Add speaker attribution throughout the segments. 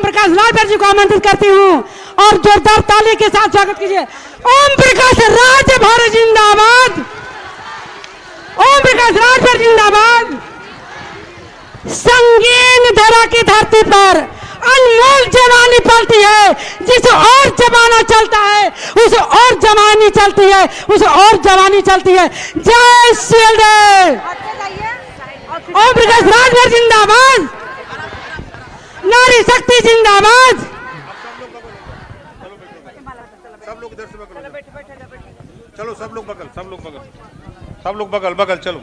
Speaker 1: प्रकाश राजभर जी को आमंत्रित करती हूँ और जोरदार ताली के साथ स्वागत कीजिए। ओम प्रकाश राजभर जिंदाबाद, ओम प्रकाश राजभर जिंदाबाद। संगीन धरा की धरती पर अनमोल जवानी पलती है, जिसे और जमाना चलता है उसे और जवानी चलती है, उसे और जवानी चलती है। जय श्री देव। ओम प्रकाश राजभर जिंदाबाद, नारी शक्ति जिंदाबाद।
Speaker 2: सब लोग इधर से बगल, चलो सब लोग बगल, सब लोग बगल, सब लोग बगल बगल चलो।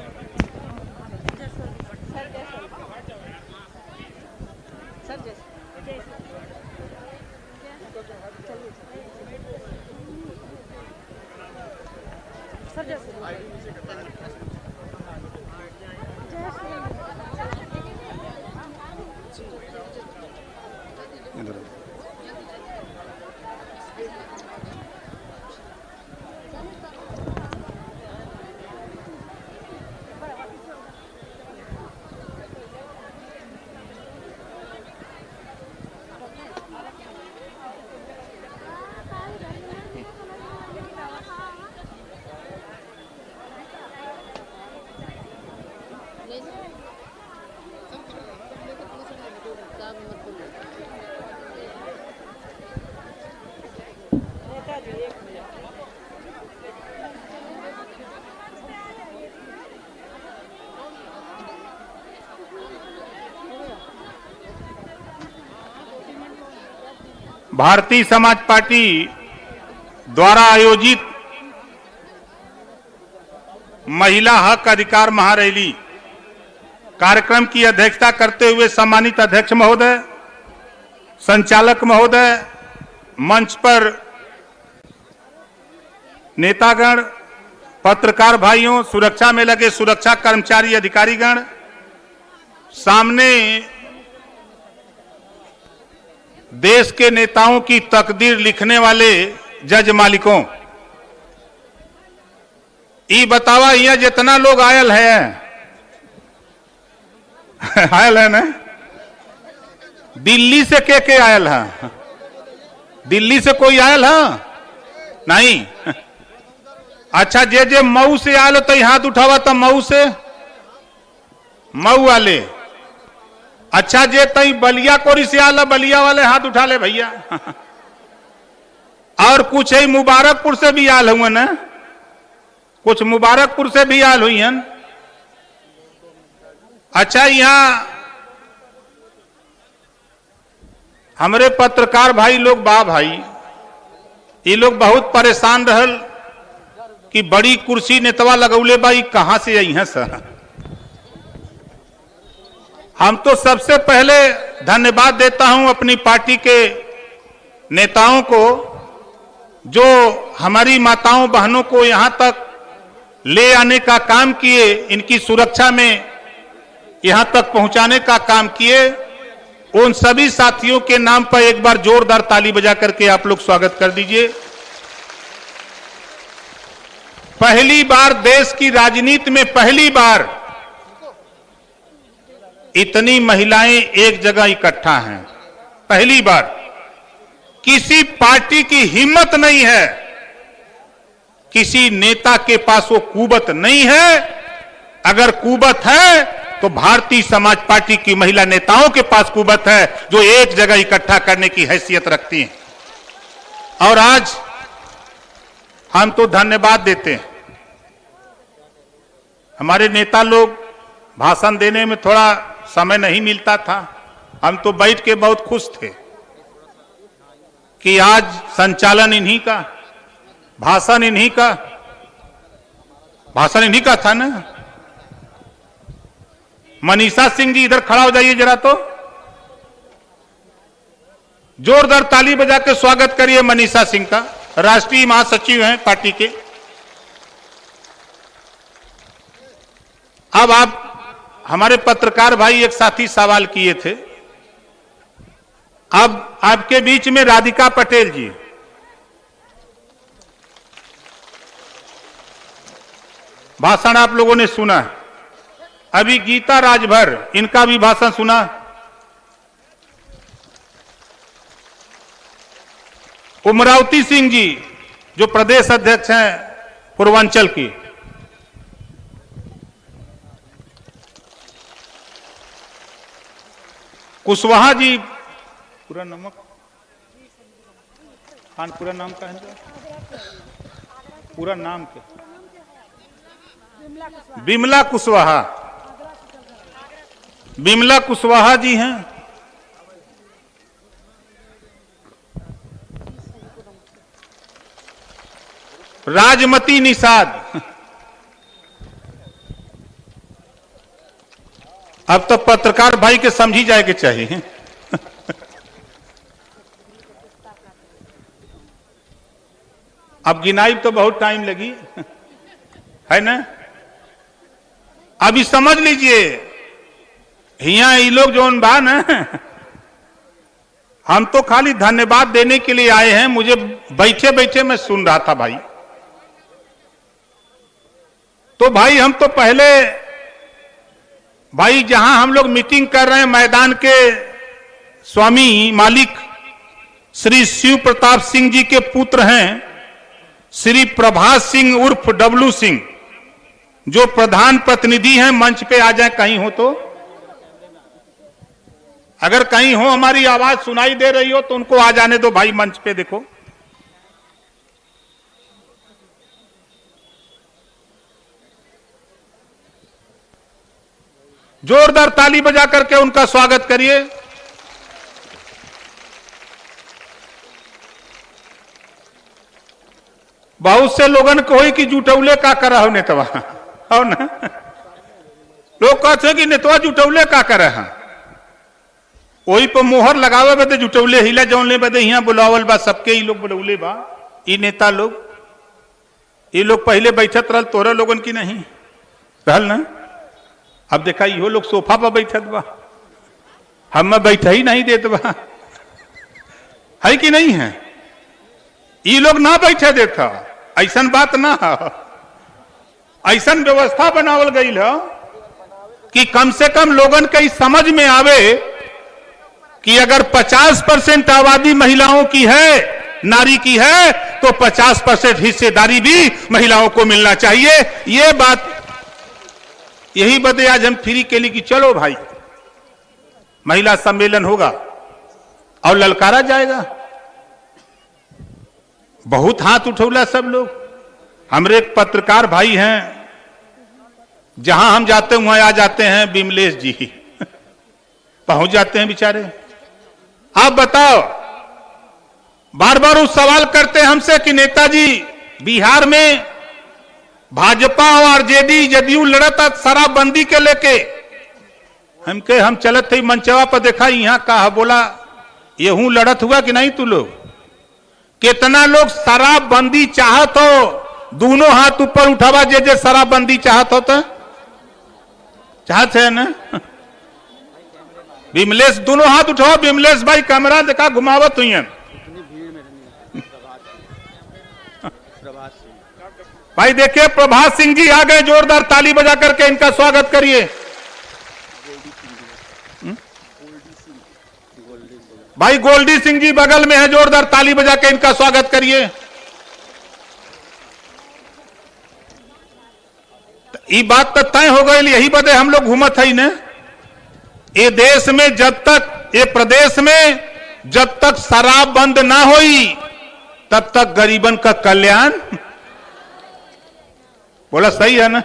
Speaker 2: भारतीय समाज पार्टी द्वारा आयोजित महिला हक अधिकार महारैली कार्यक्रम की अध्यक्षता करते हुए सम्मानित अध्यक्ष महोदय, संचालक महोदय, मंच पर नेतागण, पत्रकार भाइयों, सुरक्षा में लगे सुरक्षा कर्मचारी अधिकारीगण, सामने देश के नेताओं की तकदीर लिखने वाले जज मालिकों, ई बतावा यह जितना लोग आयल है आयल है ना, दिल्ली से के आयल है? दिल्ली से कोई आयल है? नहीं। अच्छा, जे मऊ से आयल हो तो हाथ उठावा था। मऊ से, मऊ वाले। अच्छा, जे तई बलिया कोरी से आला, बलिया वाले हाथ उठा ले भैया। और कुछ ही मुबारकपुर से भी आल हुए न, कुछ मुबारकपुर से भी आल हुई हैं। अच्छा, यहां हमारे पत्रकार भाई लोग, बा भाई, ये लोग बहुत परेशान रहल कि बड़ी कुर्सी नेतवा लगौले बाई कहां से आई हैं सर। हम तो सबसे पहले धन्यवाद देता हूं अपनी पार्टी के नेताओं को, जो हमारी माताओं बहनों को यहां तक ले आने का काम किए, इनकी सुरक्षा में यहां तक पहुंचाने का काम किए। उन सभी साथियों के नाम पर एक बार जोरदार ताली बजा करके आप लोग स्वागत कर दीजिए। पहली बार देश की राजनीति में, पहली बार इतनी महिलाएं एक जगह इकट्ठा हैं। पहली बार किसी पार्टी की हिम्मत नहीं है, किसी नेता के पास वो कुवत नहीं है। अगर कुवत है तो भारतीय समाज पार्टी की महिला नेताओं के पास कुवत है, जो एक जगह इकट्ठा करने की हैसियत रखती हैं। और आज हम तो धन्यवाद देते हैं। हमारे नेता लोग भाषण देने में थोड़ा समय नहीं मिलता था, हम तो बैठ के बहुत खुश थे कि आज संचालन इन्हीं का, भाषण इन्हीं का, भाषण इन्हीं का था ना। मनीषा सिंह जी इधर खड़ा हो जाइए जरा, तो जोरदार ताली बजा के स्वागत करिए मनीषा सिंह का, राष्ट्रीय महासचिव हैं पार्टी के। अब आप, हमारे पत्रकार भाई एक साथी सवाल किए थे, अब आपके बीच में राधिका पटेल जी, भाषण आप लोगों ने सुना। अभी गीता राजभर, इनका भी भाषण सुना। उमरावती सिंह जी जो प्रदेश अध्यक्ष हैं पूर्वांचल की, कुशवाहा जी, पूरा नमक खान, पूरा नाम का है, पूरा नाम क्या, बिमला कुशवाहा, बिमला कुशवाहा जी हैं। राजमती निषाद, अब तो पत्रकार भाई के समझी जाए के चाहिए। अब गिनाई तो बहुत टाइम लगी है ना। अभी समझ लीजिए हिया ये लोग जो बा ना, हम तो खाली धन्यवाद देने के लिए आए हैं। मुझे बैठे बैठे मैं सुन रहा था भाई, तो भाई हम तो पहले भाई जहां हम लोग मीटिंग कर रहे हैं मैदान के स्वामी मालिक श्री शिव प्रताप सिंह जी के पुत्र हैं श्री प्रभात सिंह उर्फ डब्लू सिंह, जो प्रधान प्रतिनिधि हैं, मंच पे आ जाए कहीं हो तो। अगर कहीं हो हमारी आवाज सुनाई दे रही हो तो उनको आ जाने दो भाई मंच पे। देखो जोरदार ताली बजा करके उनका स्वागत करिए। बहुत से लोगन को होई कि जुटौले का कर हो नेतवा, हो ना, लोग कहते हैं कि नेतवा जुटौले का कर है, वही पर मोहर लगावे बदे जुटौले हिला जौनले बदे यहाँ बुलावल बा, सबके ये लोग बुलौले बा। ये नेता लोग, ये लोग पहले बैठत रहल, तोरा लोगन की नहीं रहल ना। अब देखा इहो लोग सोफा पर बैठत बा, हम बैठा ही नहीं देत बा, है कि नहीं है। ये लोग ना बैठे देता, ऐसा बात ना है। ऐसा व्यवस्था बनावल गई है कि कम से कम लोगन के समझ में आवे कि अगर 50% आबादी महिलाओं की है, नारी की है, तो 50% हिस्सेदारी भी महिलाओं को मिलना चाहिए। ये बात, यही बदे आज हम फ्री के लिए कि चलो भाई महिला सम्मेलन होगा और ललकारा जाएगा। बहुत हाथ उठौला सब लोग। हमारे एक पत्रकार भाई हैं, जहां हम जाते हैं वहां आ जाते हैं, विमलेश जी पहुंच जाते हैं बेचारे। आप बताओ, बार बार वो सवाल करते हैं हमसे कि नेताजी बिहार में भाजपा और आरजेडी जदयू लड़ता शराबबंदी के लेके, हम चलत थे मंचवा पर, देखा यहाँ कहा, बोला येहू लड़त हुआ कि नहीं तू लोग। कितना लोग शराबबंदी चाहत हो, दोनों हाथ ऊपर उठावा जे जे शराबबंदी चाहत हो तो चाहत है ना। विमलेश दोनों हाथ उठाओ, विमलेश भाई कैमरा देखा घुमावत हुई है भाई। देखिए प्रभात सिंह जी आ गए, जोरदार ताली बजा करके इनका स्वागत करिए। भाई गोल्डी सिंह जी बगल में है, जोरदार ताली बजा के इनका स्वागत करिए। ये बात तो तय हो गई, यही बदे हम लोग घूमत है ना। ये देश में जब तक, ये प्रदेश में जब तक शराब बंद ना होई तब तक गरीबन का कल्याण। बोला सही है ना।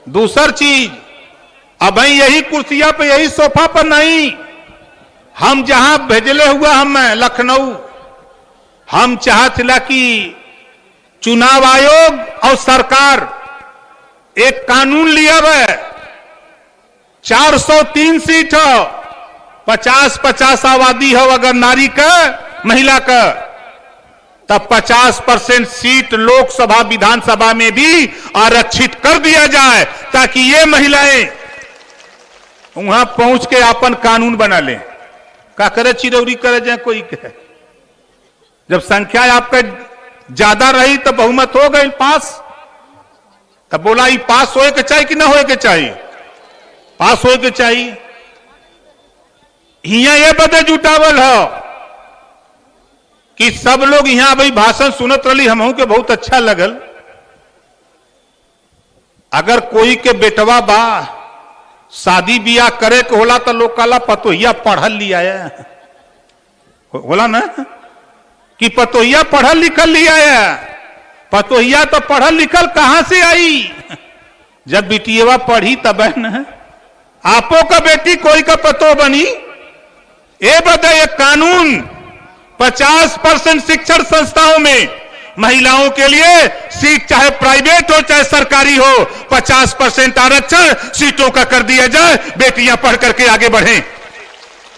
Speaker 2: दूसर चीज, अब यही कुर्सियां पे, यही सोफा पर नहीं, हम जहां भेजले हुआ हम लखनऊ, हम चाहतला कि चुनाव आयोग और सरकार एक कानून लिया है, 403 सीट हो, 50-50 आबादी हो, अगर नारी का महिला का, तब 50% सीट लोकसभा विधानसभा में भी आरक्षित कर दिया जाए, ताकि ये महिलाएं वहां पहुंच के अपन कानून बना लें। का करे चिरौरी करे जाए कोई कहे। जब संख्या आपका ज्यादा रही तो बहुमत हो गई पास, तब बोला ये पास होए के चाहिए कि ना होए के चाहिए, पास होए के चाहिए। हिया ये बदे जुटावल हो कि सब लोग यहां भाई भाषण सुनत रही, हमहू के बहुत अच्छा लगल। अगर कोई के बेटवा बा शादी बियाह करे के होला तो लोग कहला पतोहिया पढ़ल लिया है, होला ना कि पतोहिया पढ़ल लिखल लिया है। पतोहिया तो पढ़ल लिखल कहां से आई, जब बिटियवा पढ़ी तब न आपो का बेटी कोई का पतो बनी। ए बदे ये कानून 50% शिक्षण संस्थाओं में महिलाओं के लिए सीट चाहे प्राइवेट हो चाहे सरकारी हो 50% आरक्षण सीटों का कर दिया जाए, बेटियां पढ़ करके आगे बढ़ें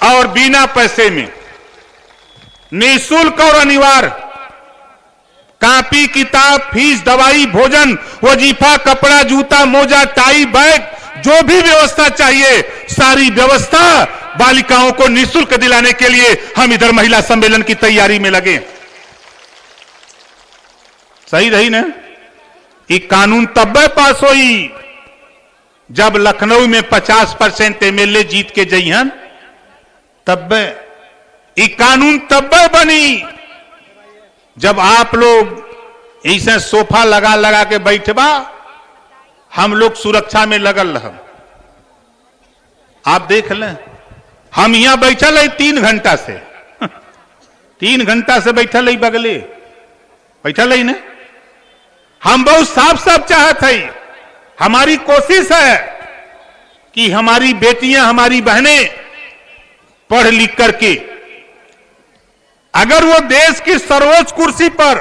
Speaker 2: और बिना पैसे में निःशुल्क और अनिवार्य कॉपी किताब फीस दवाई भोजन वजीफा कपड़ा जूता मोजा टाई बैग जो भी व्यवस्था चाहिए सारी व्यवस्था बालिकाओं को निःशुल्क दिलाने के लिए हम इधर महिला सम्मेलन की तैयारी में लगे। सही रही ना, ये कानून तब पास हुई जब लखनऊ में 50% एमएलए जीत के जइहन, तब ये कानून तब बनी जब आप लोग ऐसे सोफा लगा लगा के बैठबा, हम लोग सुरक्षा में लगल रह। आप देख लें, हम यहां बैठल है 3 घंटा से 3 घंटा से बैठल है, बगले बैठल है ना। हम बहुत साफ साफ चाहत है, हमारी कोशिश है कि हमारी बेटियां हमारी बहनें पढ़ लिख करके अगर वो देश की सर्वोच्च कुर्सी पर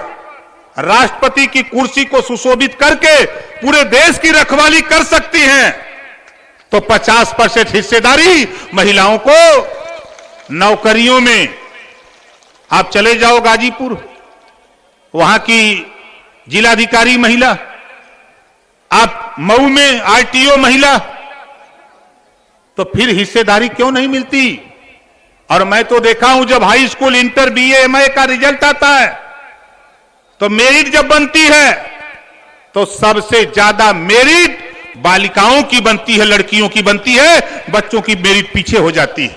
Speaker 2: राष्ट्रपति की कुर्सी को सुशोभित करके पूरे देश की रखवाली कर सकती हैं, तो 50% हिस्सेदारी महिलाओं को नौकरियों में। आप चले जाओ गाजीपुर, वहां की जिलाधिकारी महिला, आप मऊ में आरटीओ महिला, तो फिर हिस्सेदारी क्यों नहीं मिलती। और मैं तो देखा हूं जब high school inter BA MA का रिजल्ट आता है तो मेरिट जब बनती है तो सबसे ज्यादा मेरिट बालिकाओं की बनती है, लड़कियों की बनती है, बच्चों की मेरिट पीछे हो जाती है।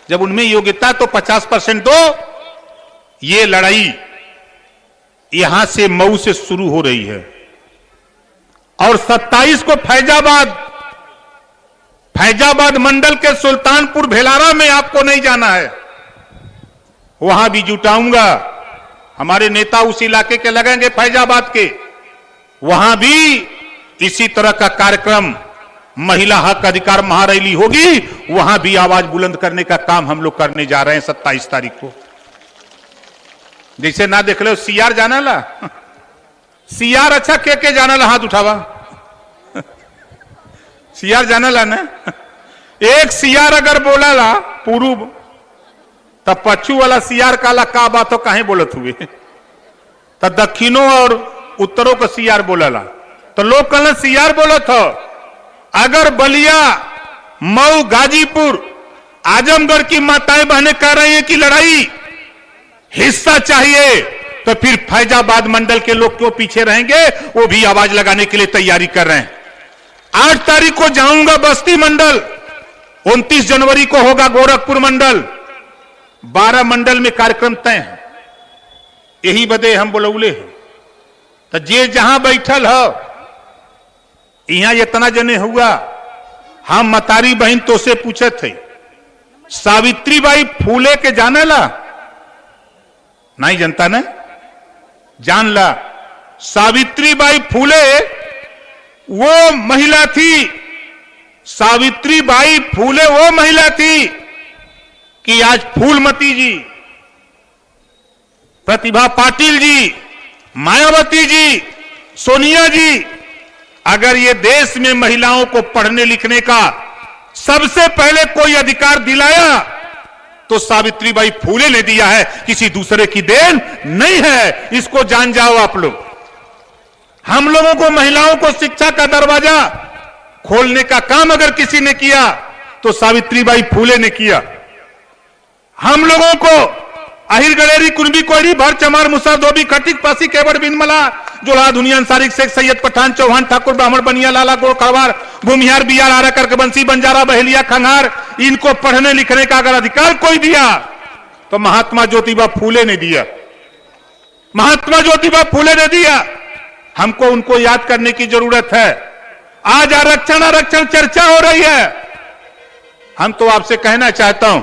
Speaker 2: जब उनमें योग्यता तो 50% दो। ये लड़ाई यहां से मऊ से शुरू हो रही है और 27 को फैजाबाद मंडल के सुल्तानपुर भेलारा में आपको नहीं जाना है, वहां भी जुटाऊंगा। हमारे नेता उस इलाके के लगेंगे फैजाबाद के, वहां भी इसी तरह का कार्यक्रम महिला हक अधिकार महारैली होगी, वहां भी आवाज बुलंद करने का काम हम लोग करने जा रहे हैं 27 तारीख को। जैसे ना देख लो सीआर जाना ला, सीआर अच्छा के जाना ला, हाथ उठावा। सीआर जाना ला ना, एक सीआर अगर बोला ला पूर्व तब पश्चिम वाला सीआर काला का बात हो काहे बोलत हुए, तब दक्षिणों और उत्तरों को सीआर बोला ला, तो लोग कहना सीआर बोलत हो। अगर बलिया मऊ गाजीपुर आजमगढ़ की माताएं बहनें कह रही हैं कि लड़ाई हिस्सा चाहिए, तो फिर फैजाबाद मंडल के लोग क्यों पीछे रहेंगे, वो भी आवाज लगाने के लिए तैयारी कर रहे हैं। 8 तारीख को जाऊंगा बस्ती मंडल, 29 जनवरी को होगा गोरखपुर मंडल, 12 मंडल में कार्यक्रम तय है। यही बदे हम बोलौले हैं, तो जे जहां बैठल हो यहां इतना जने हुआ। हम मतारी बहन तो से पूछे थे, सावित्रीबाई फूले के जाने ला, नहीं जनता ने जान ला। सावित्रीबाई फूले वो महिला थी, सावित्रीबाई फूले वो महिला थी कि आज फूलमती जी, प्रतिभा पाटिल जी, मायावती जी, सोनिया जी, अगर ये देश में महिलाओं को पढ़ने लिखने का सबसे पहले कोई अधिकार दिलाया तो सावित्रीबाई फूले ने दिया है, किसी दूसरे की देन नहीं है। इसको जान जाओ आप लोग। हम लोगों को महिलाओं को शिक्षा का दरवाजा खोलने का काम अगर किसी ने किया तो सावित्रीबाई फूले ने किया। हम लोगों को अहिर गलेरी कुंभी कोयरी भर चमार मुसा धोबी खटिक पासी केवड़ बिनमला जोला दुनिया अंसारी शेख सैयद पठान चौहान ठाकुर ब्राह्मण बनिया लाला गोड़ कड़वार भूमिहार बियार आरा करके बंसी बंजारा बहेलिया खंगार, इनको पढ़ने लिखने का अगर अधिकार कोई दिया तो महात्मा ज्योतिबा फूले ने दिया। महात्मा ज्योतिबा फूले ने दिया, हमको उनको याद करने की जरूरत है। आज आरक्षण आरक्षण चर्चा हो रही है, हम तो आपसे कहना चाहता हूं,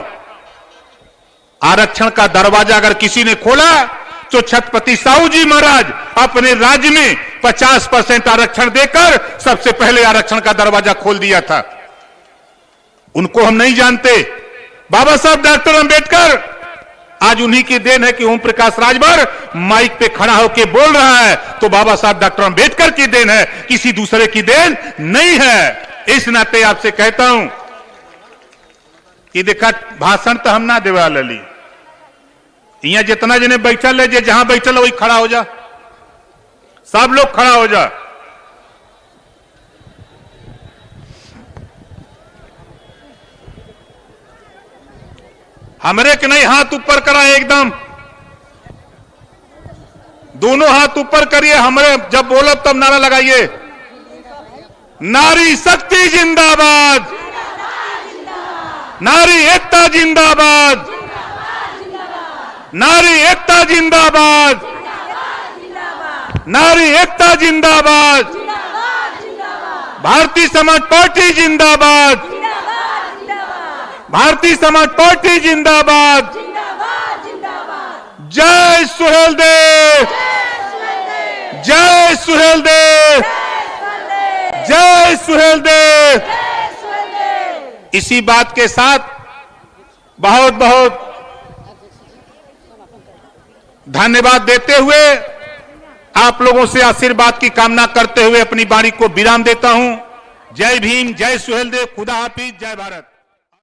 Speaker 2: आरक्षण का दरवाजा अगर किसी ने खोला तो छत्रपति साहू जी महाराज अपने राज्य में 50% आरक्षण देकर सबसे पहले आरक्षण का दरवाजा खोल दिया था। उनको हम नहीं जानते। बाबा साहब डॉक्टर अंबेडकर, आज उन्हीं की देन है कि ओम प्रकाश राजभर माइक पे खड़ा होकर बोल रहा है, तो बाबा साहब डॉक्टर अंबेडकर की देन है, किसी दूसरे की देन नहीं है। इस नाते आपसे कहता हूं कि देखा, भाषण तो हम ना देवा लली, यहाँ जितना जने बैठल है, जहां बैठल वही खड़ा हो जा, सब लोग खड़ा हो जा। हमरे के नहीं, हाथ ऊपर करा एकदम, दोनों हाथ ऊपर करिए। हमरे जब बोलब तब नारा लगाइए, नारी शक्ति जिंदाबाद, नारी एकता जिंदाबाद, नारी एकता जिंदाबाद, नारी एकता जिंदाबाद, भारतीय समाज पार्टी जिंदाबाद, भारतीय समाज पार्टी जिंदाबाद, जय सुहेलदेव, जय सुहेलदेव, जय सुहेलदेव। इसी बात के साथ बहुत बहुत धन्यवाद देते हुए, आप लोगों से आशीर्वाद की कामना करते हुए अपनी वाणी को विराम देता हूं। जय भीम, जय सुहेलदेव, खुदा हाफिज, जय भारत।